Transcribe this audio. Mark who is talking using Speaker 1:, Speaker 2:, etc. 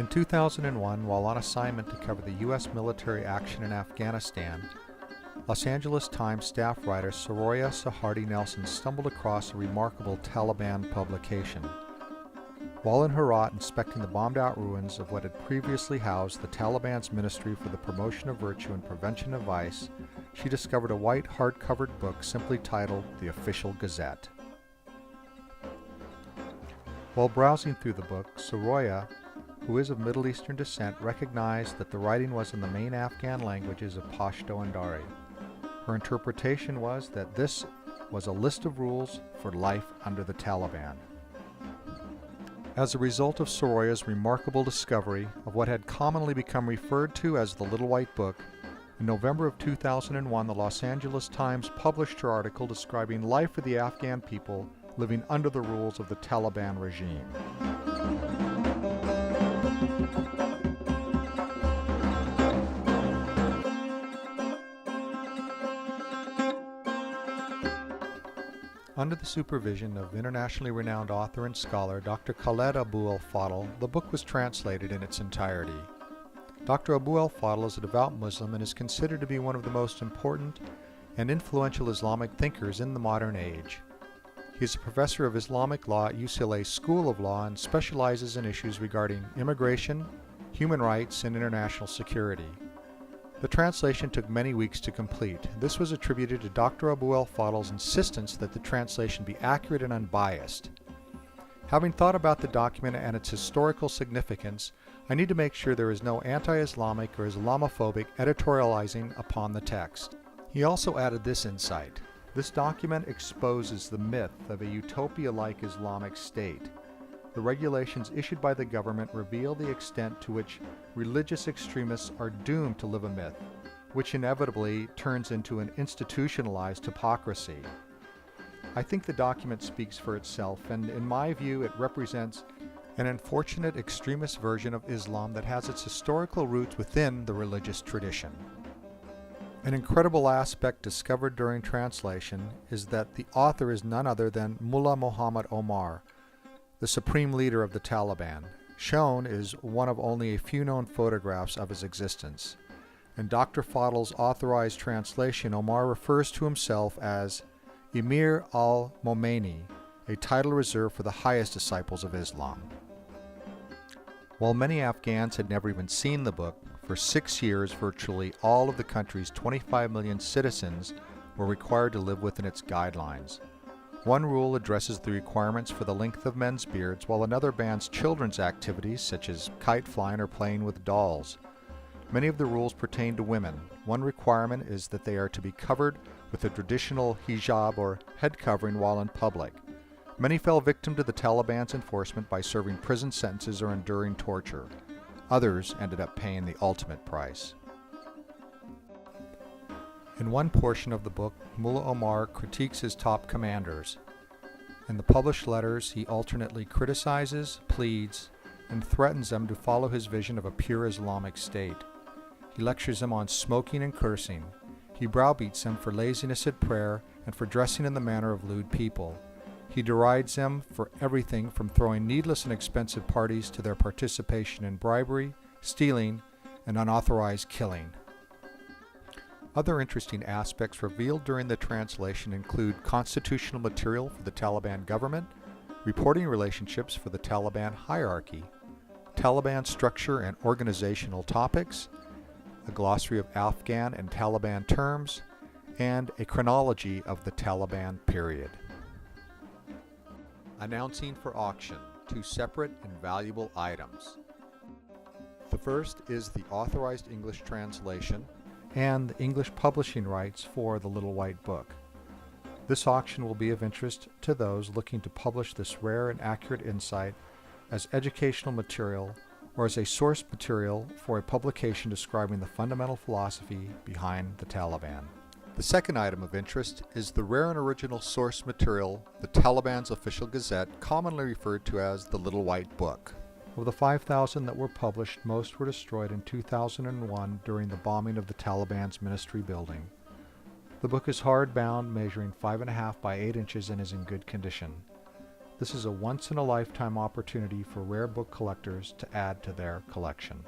Speaker 1: In 2001, while on assignment to cover the U.S. military action in Afghanistan, Los Angeles Times staff writer Soraya Sahardi Nelson stumbled across a remarkable Taliban publication. While in Herat inspecting the bombed-out ruins of what had previously housed the Taliban's Ministry for the Promotion of Virtue and Prevention of Vice, she discovered a white hard-covered book simply titled The Official Gazette. While browsing through the book, Soraya, who is of Middle Eastern descent, recognized that the writing was in the main Afghan languages of Pashto and Dari. Her interpretation was that this was a list of rules for life under the Taliban. As a result of Soraya's remarkable discovery of what had commonly become referred to as the Little White Book, in November of 2001, the Los Angeles Times published her article describing life for the Afghan people living under the rules of the Taliban regime. Under the supervision of internationally renowned author and scholar Dr. Khaled Abu al-Fadl, the book was translated in its entirety. Dr. Abu al-Fadl is a devout Muslim and is considered to be one of the most important and influential Islamic thinkers in the modern age. He is a professor of Islamic law at UCLA School of Law and specializes in issues regarding immigration, human rights, and international security. The translation took many weeks to complete. This was attributed to Dr. Abu al-Fadl's insistence that the translation be accurate and unbiased. Having thought about the document and its historical significance, I need to make sure there is no anti-Islamic or Islamophobic editorializing upon the text. He also added this insight. This document exposes the myth of a utopia-like Islamic state. The regulations issued by the government reveal the extent to which religious extremists are doomed to live a myth, which inevitably turns into an institutionalized hypocrisy. I think the document speaks for itself, and in my view it represents an unfortunate extremist version of Islam that has its historical roots within the religious tradition. An incredible aspect discovered during translation is that the author is none other than Mullah Muhammad Omar, the supreme leader of the Taliban. Shown is one of only a few known photographs of his existence. In Dr. Fadl's authorized translation, Omar refers to himself as Emir al-Momaini, a title reserved for the highest disciples of Islam. While many Afghans had never even seen the book, for 6 years virtually all of the country's 25 million citizens were required to live within its guidelines. One rule addresses the requirements for the length of men's beards, while another bans children's activities such as kite flying or playing with dolls. Many of the rules pertain to women. One requirement is that they are to be covered with a traditional hijab or head covering while in public. Many fell victim to the Taliban's enforcement by serving prison sentences or enduring torture. Others ended up paying the ultimate price. In one portion of the book, Mullah Omar critiques his top commanders. In the published letters, he alternately criticizes, pleads, and threatens them to follow his vision of a pure Islamic state. He lectures them on smoking and cursing. He browbeats them for laziness at prayer and for dressing in the manner of lewd people. He derides them for everything from throwing needless and expensive parties to their participation in bribery, stealing, and unauthorized killing. Other interesting aspects revealed during the translation include constitutional material for the Taliban government, reporting relationships for the Taliban hierarchy, Taliban structure and organizational topics, a glossary of Afghan and Taliban terms, and a chronology of the Taliban period. Announcing for auction 2 separate and valuable items. The first is the authorized English translation and the English publishing rights for the Little White Book. This auction will be of interest to those looking to publish this rare and accurate insight as educational material or as a source material for a publication describing the fundamental philosophy behind the Taliban. The second item of interest is the rare and original source material, the Taliban's official Gazette, commonly referred to as the Little White Book. Of the 5,000 that were published, most were destroyed in 2001 during the bombing of the Taliban's ministry building. The book is hardbound, measuring 5.5 by 8 inches and is in good condition. This is a once-in-a-lifetime opportunity for rare book collectors to add to their collection.